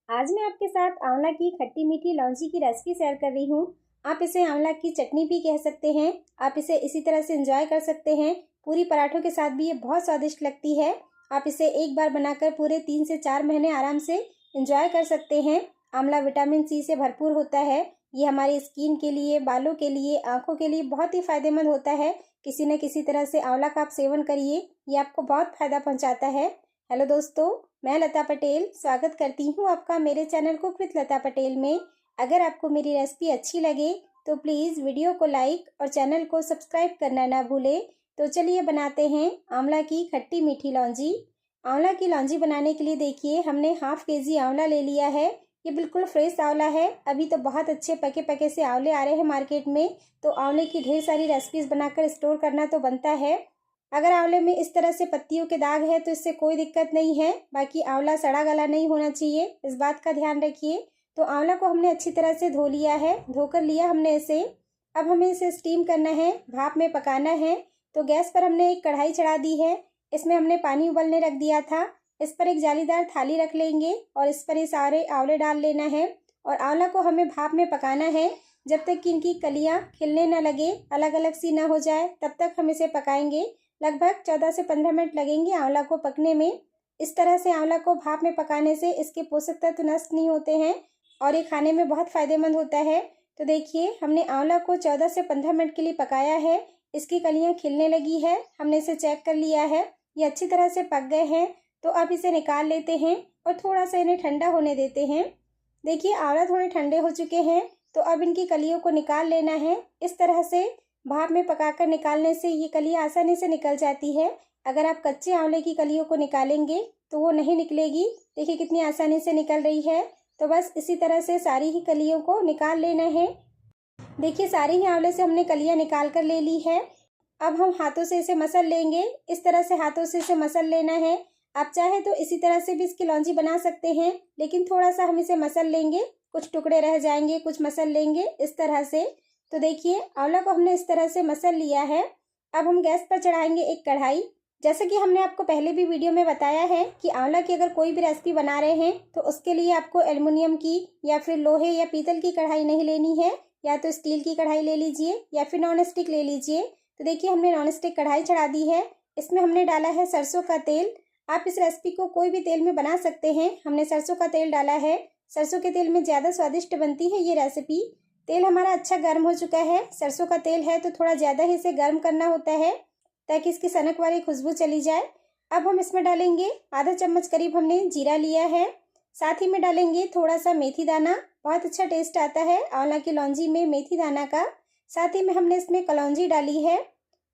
आज मैं आपके साथ आंवला की खट्टी मीठी लौंजी की रेसिपी शेयर कर रही हूँ। आप इसे आंवला की चटनी भी कह सकते हैं। आप इसे इसी तरह से एंजॉय कर सकते हैं। पूरी पराठों के साथ भी ये बहुत स्वादिष्ट लगती है। आप इसे एक बार बनाकर पूरे 3 से 4 महीने आराम से एंजॉय कर सकते हैं। आंवला विटामिन सी से भरपूर होता है। ये हमारी स्किन के लिए, बालों के लिए, आँखों के लिए बहुत ही फायदेमंद होता है। किसी न किसी तरह से आंवला का आप सेवन करिए, ये आपको बहुत फायदा पहुँचाता है। हेलो दोस्तों, मैं लता पटेल स्वागत करती हूँ आपका मेरे चैनल कुक विद लता पटेल में। अगर आपको मेरी रेसिपी अच्छी लगे तो प्लीज़ वीडियो को लाइक और चैनल को सब्सक्राइब करना ना भूलें। तो चलिए बनाते हैं आंवला की खट्टी मीठी लौंजी। आंवला की लौंजी बनाने के लिए देखिए हमने हाफ केजी आंवला ले लिया है। ये बिल्कुल फ्रेश आंवला है। अभी तो बहुत अच्छे पके पके से आंवले आ रहे हैं मार्केट में, तो आंवले की ढेर सारी रेसिपीज़ बनाकर स्टोर करना तो बनता है। अगर आंवले में इस तरह से पत्तियों के दाग है तो इससे कोई दिक्कत नहीं है। बाकी आंवला सड़ा गला नहीं होना चाहिए, इस बात का ध्यान रखिए। तो आंवला को हमने अच्छी तरह से धो लिया है, धोकर लिया हमने इसे। अब हमें इसे स्टीम करना है, भाप में पकाना है। तो गैस पर हमने एक कढ़ाई चढ़ा दी है। इसमें हमने पानी उबलने रख दिया था। इस पर एक जालीदार थाली रख लेंगे और इस पर ये सारे आंवले डाल लेना है। और आंवला को हमें भाप में पकाना है जब तक कि इनकी कलियाँ खिलने न लगे, अलग अलग सी ना हो जाए, तब तक हम इसे पकाएंगे। लगभग 14 से 15 मिनट लगेंगे आंवला को पकने में। इस तरह से आंवला को भाप में पकाने से इसके पोषक तत्व नष्ट नहीं होते हैं और ये खाने में बहुत फायदेमंद होता है। तो देखिए हमने आंवला को 14 से 15 मिनट के लिए पकाया है। इसकी कलियां खिलने लगी है, हमने इसे चेक कर लिया है, ये अच्छी तरह से पक गए हैं। तो अब इसे निकाल लेते हैं और थोड़ा सा इन्हें ठंडा होने देते हैं। देखिए आंवला थोड़े ठंडे हो चुके हैं, तो अब इनकी कलियों को निकाल लेना है। इस तरह से भाप में पकाकर निकालने से ये कलियाँ आसानी से निकल जाती है। अगर आप कच्चे आंवले की कलियों को निकालेंगे तो वो नहीं निकलेगी। देखिए कितनी आसानी से निकल रही है। तो बस इसी तरह से सारी ही कलियों को निकाल लेना है। देखिए सारी ही आंवले से हमने कलियाँ निकाल कर ले ली है। अब हम हाथों से इसे मसल लेंगे। इस तरह से हाथों से इसे मसल लेना है। आप चाहे तो इसी तरह से भी इसकी लौंजी बना सकते हैं, लेकिन थोड़ा सा हम इसे मसल लेंगे। कुछ टुकड़े रह जाएंगे, कुछ मसल लेंगे इस तरह से। तो देखिए आंवला को हमने इस तरह से मसल लिया है। अब हम गैस पर चढ़ाएंगे एक कढ़ाई। जैसे कि हमने आपको पहले भी वीडियो में बताया है कि आंवला की अगर कोई भी रेसिपी बना रहे हैं तो उसके लिए आपको एल्युमिनियम की या फिर लोहे या पीतल की कढ़ाई नहीं लेनी है, या तो स्टील की कढ़ाई ले लीजिए या फिर नॉन स्टिक ले लीजिए। तो देखिए हमने नॉन स्टिक कढ़ाई चढ़ा दी है। इसमें हमने डाला है सरसों का तेल। आप इस रेसिपी को कोई भी तेल में बना सकते हैं, हमने सरसों का तेल डाला है। सरसों के तेल में ज़्यादा स्वादिष्ट बनती है ये रेसिपी। तेल हमारा अच्छा गर्म हो चुका है। सरसों का तेल है तो थोड़ा ज़्यादा ही इसे गर्म करना होता है ताकि इसकी सनक वाली खुशबू चली जाए। अब हम इसमें डालेंगे आधा चम्मच करीब हमने जीरा लिया है। साथ ही में डालेंगे थोड़ा सा मेथी दाना। बहुत अच्छा टेस्ट आता है आंवला की लौंजी में मेथी दाना का। साथ ही में हमने इसमें कलौंजी डाली है।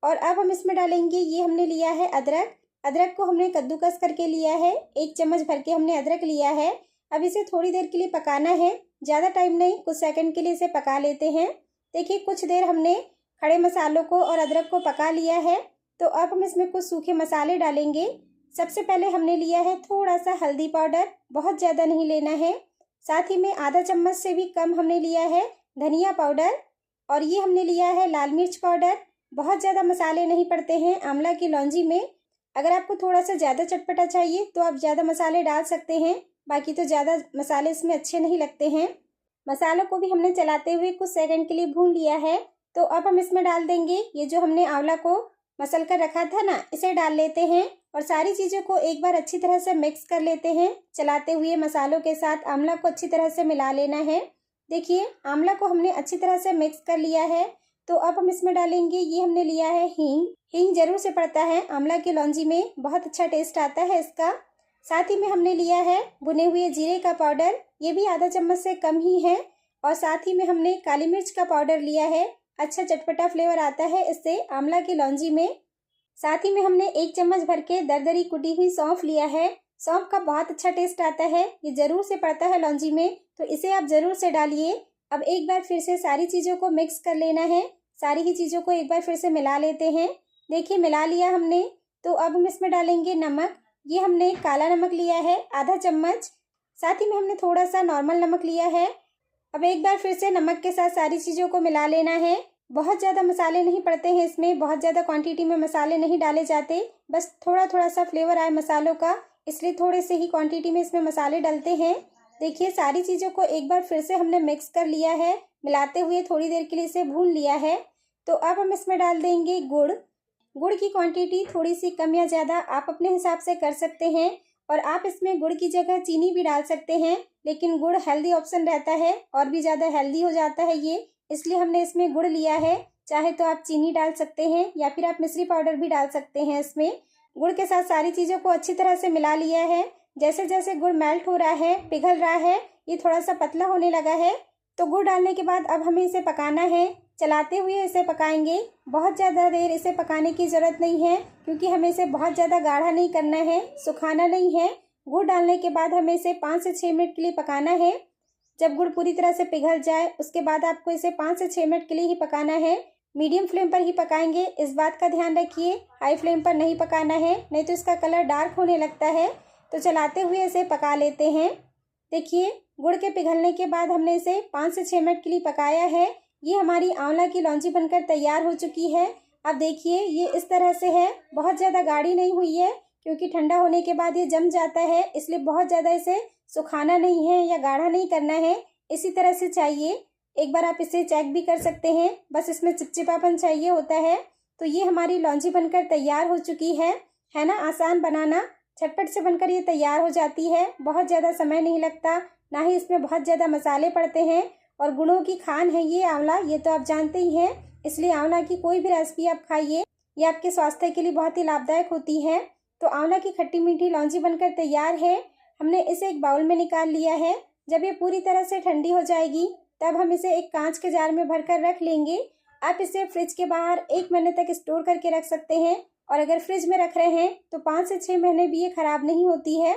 और अब हम इसमें डालेंगे, ये हमने लिया है अदरक। अदरक को हमने कद्दूकस करके लिया है। 1 चम्मच भर के हमने अदरक लिया है। अब इसे थोड़ी देर के लिए पकाना है, ज़्यादा टाइम नहीं, कुछ सेकंड के लिए इसे पका लेते हैं। देखिए कुछ देर हमने खड़े मसालों को और अदरक को पका लिया है। तो अब हम इसमें कुछ सूखे मसाले डालेंगे। सबसे पहले हमने लिया है थोड़ा सा हल्दी पाउडर, बहुत ज़्यादा नहीं लेना है। साथ ही में आधा चम्मच से भी कम हमने लिया है धनिया पाउडर। और ये हमने लिया है लाल मिर्च पाउडर। बहुत ज़्यादा मसाले नहीं पड़ते हैं आंवला की लौंजी में। अगर आपको थोड़ा सा ज़्यादा चटपटा चाहिए तो आप ज़्यादा मसाले डाल सकते हैं, बाकी तो ज़्यादा मसाले इसमें अच्छे नहीं लगते हैं। मसालों को भी हमने चलाते हुए कुछ सेकंड के लिए भून लिया है। तो अब हम इसमें डाल देंगे ये जो हमने आंवला को मसल कर रखा था ना, इसे डाल लेते हैं और सारी चीज़ों को एक बार अच्छी तरह से मिक्स कर लेते हैं। चलाते हुए मसालों के साथ आंवला को अच्छी तरह से मिला लेना है। देखिए आंवला को हमने अच्छी तरह से मिक्स कर लिया है। तो अब हम इसमें डालेंगे, ये हमने लिया है हींग। हींग जरूर से पड़ता है आंवला की लौंजी में, बहुत अच्छा टेस्ट आता है इसका। साथ ही में हमने लिया है भुने हुए जीरे का पाउडर, ये भी आधा चम्मच से कम ही है। और साथ ही में हमने काली मिर्च का पाउडर लिया है, अच्छा चटपटा फ्लेवर आता है इससे आंवला की लौंजी में। साथ ही में हमने 1 चम्मच भर के दरदरी कुटी हुई सौंफ लिया है। सौंफ का बहुत अच्छा टेस्ट आता है, ये जरूर से पड़ता है लौंजी में, तो इसे आप जरूर से डालिए। अब एक बार फिर से सारी चीज़ों को मिक्स कर लेना है। सारी ही चीज़ों को एक बार फिर से मिला लेते हैं। देखिए मिला लिया हमने। तो अब हम इसमें डालेंगे नमक। ये हमने काला नमक लिया है आधा चम्मच। साथ ही में हमने थोड़ा सा नॉर्मल नमक लिया है। अब एक बार फिर से नमक के साथ सारी चीज़ों को मिला लेना है। बहुत ज़्यादा मसाले नहीं पड़ते हैं इसमें, बहुत ज़्यादा क्वांटिटी में मसाले नहीं डाले जाते, बस थोड़ा थोड़ा सा फ्लेवर आए मसालों का, इसलिए थोड़े से ही क्वांटिटी में इसमें मसाले डलते हैं। देखिए सारी चीज़ों को एक बार फिर से हमने मिक्स कर लिया है। मिलाते हुए थोड़ी देर के लिए इसे भून लिया है। तो अब हम इसमें डाल देंगे गुड़। गुड़ की क्वांटिटी थोड़ी सी कम या ज़्यादा आप अपने हिसाब से कर सकते हैं, और आप इसमें गुड़ की जगह चीनी भी डाल सकते हैं, लेकिन गुड़ हेल्दी ऑप्शन रहता है और भी ज़्यादा हेल्दी हो जाता है ये, इसलिए हमने इसमें गुड़ लिया है। चाहे तो आप चीनी डाल सकते हैं या फिर आप मिश्री पाउडर भी डाल सकते हैं इसमें। गुड़ के साथ सारी चीज़ों को अच्छी तरह से मिला लिया है। जैसे जैसे गुड़ मेल्ट हो रहा है, पिघल रहा है, ये थोड़ा सा पतला होने लगा है। तो गुड़ डालने के बाद अब हमें इसे पकाना है। चलाते हुए इसे पकाएंगे। बहुत ज़्यादा देर इसे पकाने की ज़रूरत नहीं है, क्योंकि हमें इसे बहुत ज़्यादा गाढ़ा नहीं करना है, सुखाना नहीं है। गुड़ डालने के बाद हमें इसे 5 से 6 मिनट के लिए पकाना है। जब गुड़ पूरी तरह से पिघल जाए उसके बाद आपको इसे 5 से 6 मिनट के लिए ही पकाना है। मीडियम फ्लेम पर ही पकाएंगे, इस बात का ध्यान रखिए। हाई फ्लेम पर नहीं पकाना है, नहीं तो इसका कलर डार्क होने लगता है। तो चलाते हुए इसे पका लेते हैं। देखिए गुड़ के पिघलने के बाद हमने इसे 5 से 6 मिनट के लिए पकाया है। ये हमारी आंवला की लौंजी बनकर तैयार हो चुकी है। अब देखिए ये इस तरह से है, बहुत ज़्यादा गाढ़ी नहीं हुई है, क्योंकि ठंडा होने के बाद ये जम जाता है, इसलिए बहुत ज़्यादा इसे सुखाना नहीं है या गाढ़ा नहीं करना है। इसी तरह से चाहिए। एक बार आप इसे चेक भी कर सकते हैं, बस इसमें चिपचिपापन चाहिए होता है। तो ये हमारी लौंजी बनकर तैयार हो चुकी है ना। आसान बनाना, झटपट से बनकर ये तैयार हो जाती है। बहुत ज़्यादा समय नहीं लगता, ना ही इसमें बहुत ज़्यादा मसाले पड़ते हैं, और गुणों की खान है ये आंवला, ये तो आप जानते ही हैं। इसलिए आंवला की कोई भी रेसिपी आप खाइए, ये आपके स्वास्थ्य के लिए बहुत ही लाभदायक होती है। तो आंवला की खट्टी मीठी लौंजी बनकर तैयार है। हमने इसे एक बाउल में निकाल लिया है। जब ये पूरी तरह से ठंडी हो जाएगी तब हम इसे एक कांच के जार में भरकर रख लेंगे। आप इसे फ्रिज के बाहर 1 महीने तक स्टोर करके रख सकते हैं, और अगर फ्रिज में रख रहे हैं तो 5 से 6 महीने भी ये खराब नहीं होती है।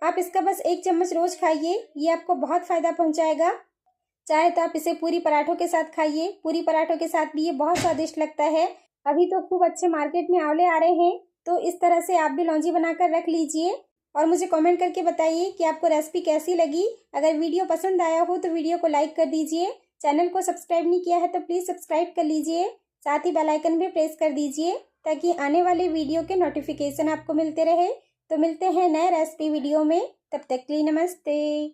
आप इसका बस 1 चम्मच रोज खाइए, ये आपको बहुत फ़ायदा पहुंचाएगा। चाहे तो आप इसे पूरी पराठों के साथ खाइए, पूरी पराठों के साथ भी ये बहुत स्वादिष्ट लगता है। अभी तो खूब अच्छे मार्केट में आंवले आ रहे हैं, तो इस तरह से आप भी लौंजी बनाकर रख लीजिए, और मुझे कमेंट करके बताइए कि आपको रेसिपी कैसी लगी। अगर वीडियो पसंद आया हो तो वीडियो को लाइक कर दीजिए। चैनल को सब्सक्राइब नहीं किया है तो प्लीज़ सब्सक्राइब कर लीजिए। साथ ही बेल आइकन भी प्रेस कर दीजिए, ताकि आने वाले वीडियो के नोटिफिकेशन आपको मिलते रहे। तो मिलते हैं नए रेसिपी वीडियो में, तब तक के लिए नमस्ते।